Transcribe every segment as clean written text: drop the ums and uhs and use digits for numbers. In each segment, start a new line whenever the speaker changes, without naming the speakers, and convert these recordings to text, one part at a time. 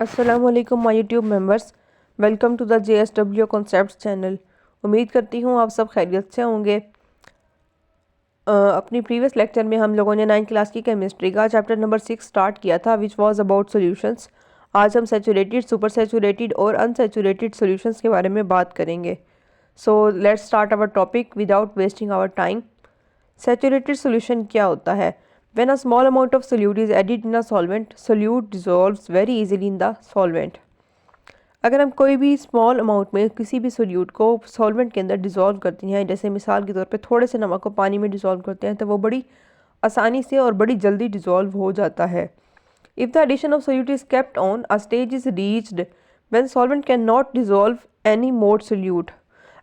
अस्सलाम वालेकुम my YouTube members. Welcome to the JSW concepts channel. उम्मीद करती हूँ आप सब खैरियत से होंगे। अपनी प्रीवियस लेक्चर में हम लोगों ने 9th क्लास की केमिस्ट्री का चैप्टर नंबर 6 स्टार्ट किया था, विच वाज अबाउट सॉल्यूशंस। आज हम सैचुरेटेड, सुपर सैचुरेटेड और अनसैचुरेटेड सॉल्यूशंस के बारे में बात करेंगे। So let's start our topic without wasting our time. Saturated solution क्या होता है? When a small amount of solute is added in a solvent, solute dissolves very easily in the solvent. अगर हम कोई भी स्मॉल अमाउंट में किसी भी सोल्यूट को सॉल्वेंट के अंदर डिज़ोल्व करते हैं, जैसे मिसाल के तौर पे थोड़े से नमक को पानी में डिज़ोल्व करते हैं, तो वो बड़ी आसानी से और बड़ी जल्दी डिज़ोल्व हो जाता है। If the addition of solute is kept on, a stage is reached when solvent can not dissolve any more solute.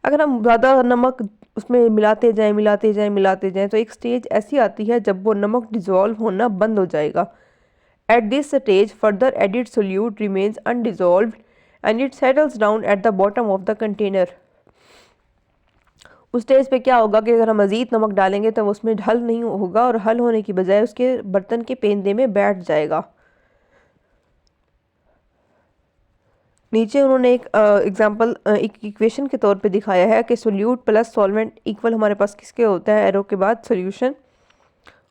अगर हम ज़्यादा नमक उसमें मिलाते जाएं तो एक स्टेज ऐसी आती है जब वो नमक डिज़ोल्व होना बंद हो जाएगा। At this stage further added solute remains undissolved and it settles down at the bottom of the container. उस स्टेज पे क्या होगा कि अगर हम मज़ीद नमक डालेंगे तो वो उसमें हल नहीं होगा और हल होने की बजाय उसके बर्तन के पेंदे में बैठ जाएगा। नीचे उन्होंने एक एग्जांपल एक इक्वेशन के तौर पे दिखाया है कि सोल्यूट प्लस सॉल्वेंट इक्वल हमारे पास किसके होता है, एरो के बाद सोल्यूशन,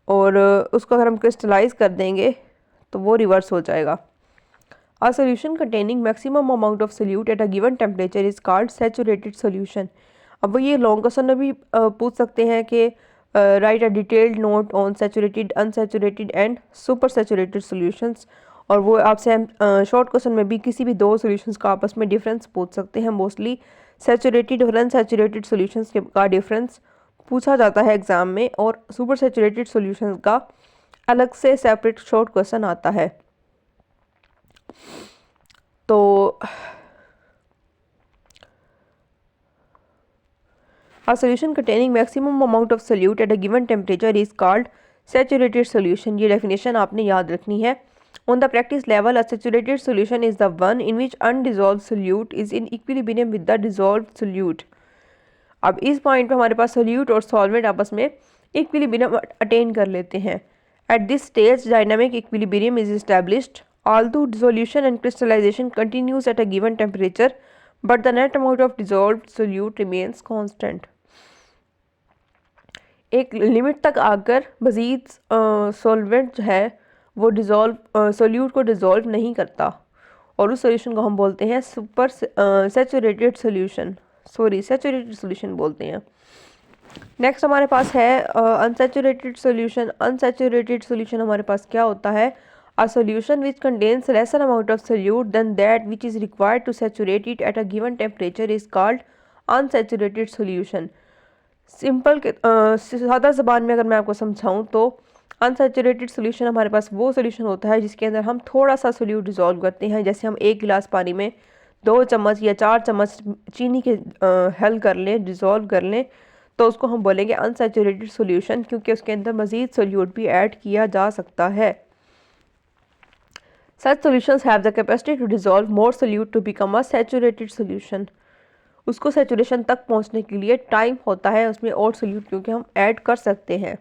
और उसको अगर हम क्रिस्टलाइज कर देंगे तो वो रिवर्स हो जाएगा। A solution containing maximum amount of solute at a given temperature is called saturated solution। अब वो ये लॉन्ग क्वेश्चन में भी पूछ सकते हैं कि right a detailed note on saturated, unsaturated and super saturated solutions. और वो आपसे शॉर्ट क्वेश्चन में भी किसी भी दो सॉल्यूशंस का आपस में डिफरेंस पूछ सकते हैं। मोस्टली सैचुरेटेड और अनसैचुरेटेड सॉल्यूशंस का डिफरेंस पूछा जाता है एग्जाम में, और सुपर सैचुरेटेड सॉल्यूशंस का अलग से सेपरेट शॉर्ट क्वेश्चन आता है। तो a solution containing maximum amount of solute at a given temperature is called saturated solution। ये definition आपने याद रखनी है। On the practice level, a saturated solution is the one in which undissolved solute is in equilibrium with the dissolved solute। अब इस point पे हमारे पास solute और सॉल्वेंट आपस में इक्विलिब्रियम अटेन कर लेते हैं। Eight this stage dynamic equilibrium is established although dissolution and crystallization continues at a given temperature, but the net amount of dissolved solute remains constant। एक लिमिट तक आकर मज़ीद सॉल्वेंट जो है वो सोल्यूट को डिज़ोल्व नहीं करता, और उस सोल्यूशन को हम बोलते हैं super saturated solution, saturated solution बोलते हैं। नेक्स्ट हमारे पास है अनसैचुरेटेड सोल्यूशन। अनसैचुरेटेड सोल्यूशन हमारे पास क्या होता है? A solution which contains lesser amount of solute than that which is required to saturate it at a given temperature is called unsaturated solution। Simple के सादा ज़बान में अगर मैं आपको समझाऊं तो अनसैचुरेटेड सोल्यूशन हमारे पास वो सोल्यूशन होता है जिसके अंदर हम थोड़ा सा सोल्यूट डिज़ोल्व करते हैं। जैसे हम 1 गिलास पानी में 2 चम्मच या 4 चम्मच चीनी के हल कर लें, डिज़ोल्व कर लें, तो उसको हम बोलेंगे अनसैचुरेटेड सोल्यूशन, क्योंकि उसके अंदर मज़ीद सोल्यूट भी ऐड किया जा सकता है। Such solutions have the capacity to dissolve more solute to become a saturated solution। उसको saturation तक पहुंचने के लिए टाइम होता है उसमें और solute क्योंकि हम ऐड कर सकते हैं।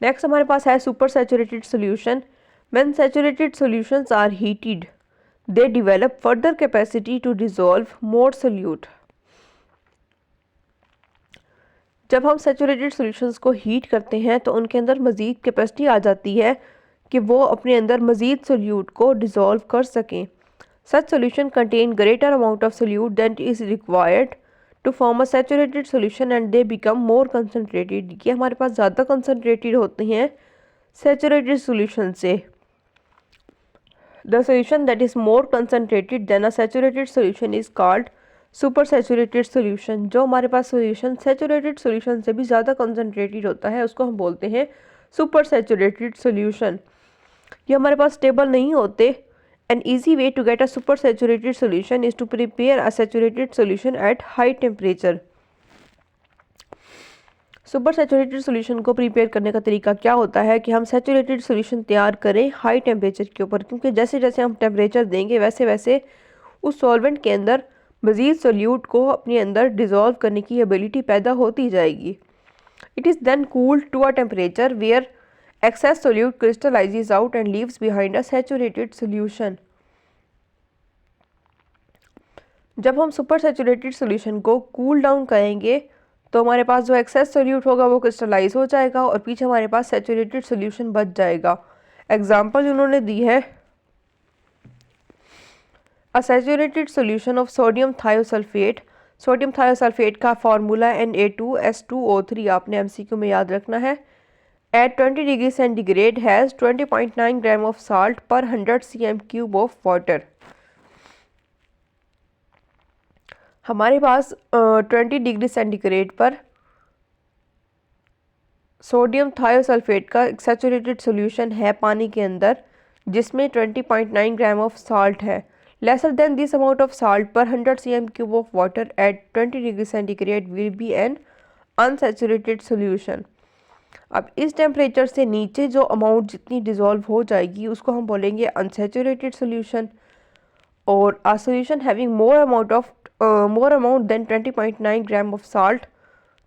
नेक्स्ट हमारे पास है super saturated solution। When saturated solutions are heated, they develop further capacity to dissolve more solute। जब हम सैचुरेटेड सॉल्यूशंस को हीट करते हैं तो उनके अंदर मज़ीद कैपेसिटी आ जाती है कि वो अपने अंदर मज़ीद सोल्यूट को डिज़ोल्व कर सकें। Such solution contain greater amount of solute than is required to form a saturated solution and they become more concentrated. ये हमारे पास ज़्यादा कंसनट्रेटेड होते हैं सैचुरेटेड सोल्यूशन से। The solution that is more concentrated than a saturated solution is called super saturated solution. जो हमारे पास solution saturated solution से भी ज़्यादा कंसनट्रेटेड होता है उसको हम बोलते हैं सुपर सैचुरेटेड सोल्यूशन। ये हमारे पास स्टेबल नहीं होते। An easy way to get a super saturated solution is to prepare a saturated solution at high temperature. Super saturated solution को प्रिपेयर करने का तरीका क्या होता है कि हम सैचुरेटेड सोल्यूशन तैयार करें हाई टेम्परेचर के ऊपर, क्योंकि जैसे जैसे हम टेम्परेचर देंगे वैसे वैसे उस सॉल्वेंट के अंदर मज़ीद सोल्यूट को अपने अंदर डिज़ोल्व करने की एबिलिटी पैदा होती जाएगी। It is then cooled to a temperature where excess solute crystallizes out and leaves behind a saturated solution। जब हम सुपर सैचुरेटेड सॉल्यूशन को कूल डाउन करेंगे तो हमारे पास जो एक्सेस सोल्यूट होगा वो क्रिस्टलाइज हो जाएगा और पीछे हमारे पास सैचुरेटेड सॉल्यूशन बच जाएगा। एग्जांपल उन्होंने दी है, a saturated solution of sodium thiosulphate. Sodium thiosulphate का फार्मूला Na2S2O3 आपने एमसीक्यू में याद रखना है। At 20 degree centigrade has 20.9 gram of salt per 100 cm³ of water. हमारे पास 20 डिग्री सेंटीग्रेड पर सोडियम थायोसल्फेट का एक सैचुरेटेड सॉल्यूशन है पानी के अंदर, जिसमें 20.9 ग्राम ऑफ साल्ट है। Lesser than this amount of salt per 100 cm³ of water at 20 degree centigrade will be N unsaturated solution. अब इस टेम्परेचर से नीचे जो अमाउंट जितनी डिज़ोल्व हो जाएगी उसको हम बोलेंगे अनसैचुरेटेड सॉल्यूशन। और a solution having more amount than 20.9 gram of salt,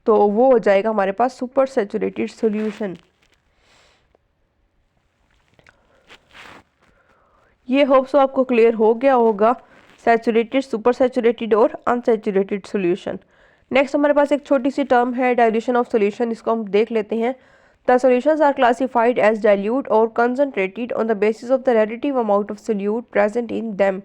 तो वो हो जाएगा हमारे पास सुपर सैचुरेटेड सॉल्यूशन। ये होप्स आपको क्लियर हो गया होगा सैचुरेटेड, सुपर सैचुरेटेड और अनसैचुरेटेड सॉल्यूशन। नेक्स्ट हमारे पास एक छोटी सी टर्म है डाइल्यूशन ऑफ सॉल्यूशन, इसको हम देख लेते हैं। The solutions are classified as dilute और concentrated on the basis of the relative amount of solute present in them.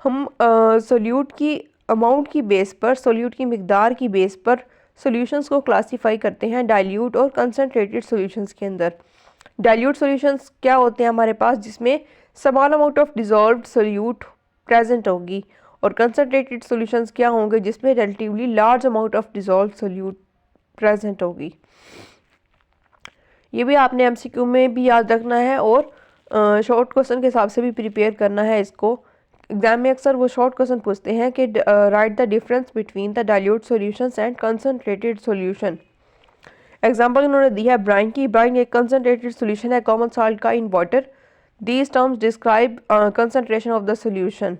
हम सोल्यूट की अमाउंट की बेस पर, सोल्यूट की मिकदार की बेस पर सॉल्यूशंस को क्लासीफाई करते हैं डाइल्यूट और कंसंट्रेटेड सॉल्यूशंस के अंदर। डाइल्यूट सॉल्यूशंस क्या होते हैं हमारे पास, जिसमें small amount of dissolved solute present होगी, और कंसंट्रेटेड सॉल्यूशंस क्या होंगे, जिसमें relatively large amount of dissolved solute present होगी। ये भी आपने एमसीक्यू में भी याद रखना है और शॉर्ट क्वेश्चन के हिसाब से भी प्रिपेयर करना है इसको। एग्जाम में अक्सर वो शॉर्ट क्वेश्चन पूछते हैं कि write the difference between the dilute solutions and concentrated solution. Example उन्होंने दिया है ब्राइन की। ब्राइन एक कंसंट्रेटेड सॉल्यूशन है कॉमन सॉल्ट का in water. These terms describe concentration of the solution.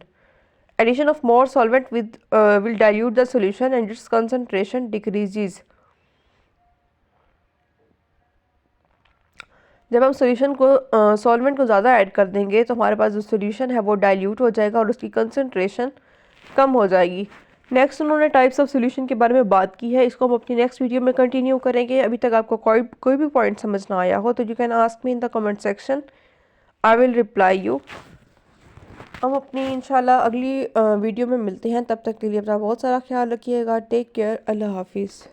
Addition of more solvent with will dilute the solution and its concentration decreases. जब हम solution को सॉल्वेंट को ज़्यादा ऐड कर देंगे तो हमारे पास जो सॉल्यूशन है वो डाइल्यूट हो जाएगा और उसकी कंसंट्रेशन कम हो जाएगी। नेक्स्ट उन्होंने टाइप्स ऑफ सॉल्यूशन के बारे में बात की है, इसको हम अपनी नेक्स्ट वीडियो में कंटिन्यू करेंगे। अभी तक आपको कोई भी पॉइंट समझ ना आया हो तो you can ask me in the comment section, I will reply you. हम अपनी इंशाल्लाह अगली वीडियो में मिलते हैं, तब तक के लिए अपना बहुत सारा ख्याल रखिएगा। टेक केयर, अल्लाह हाफिज़।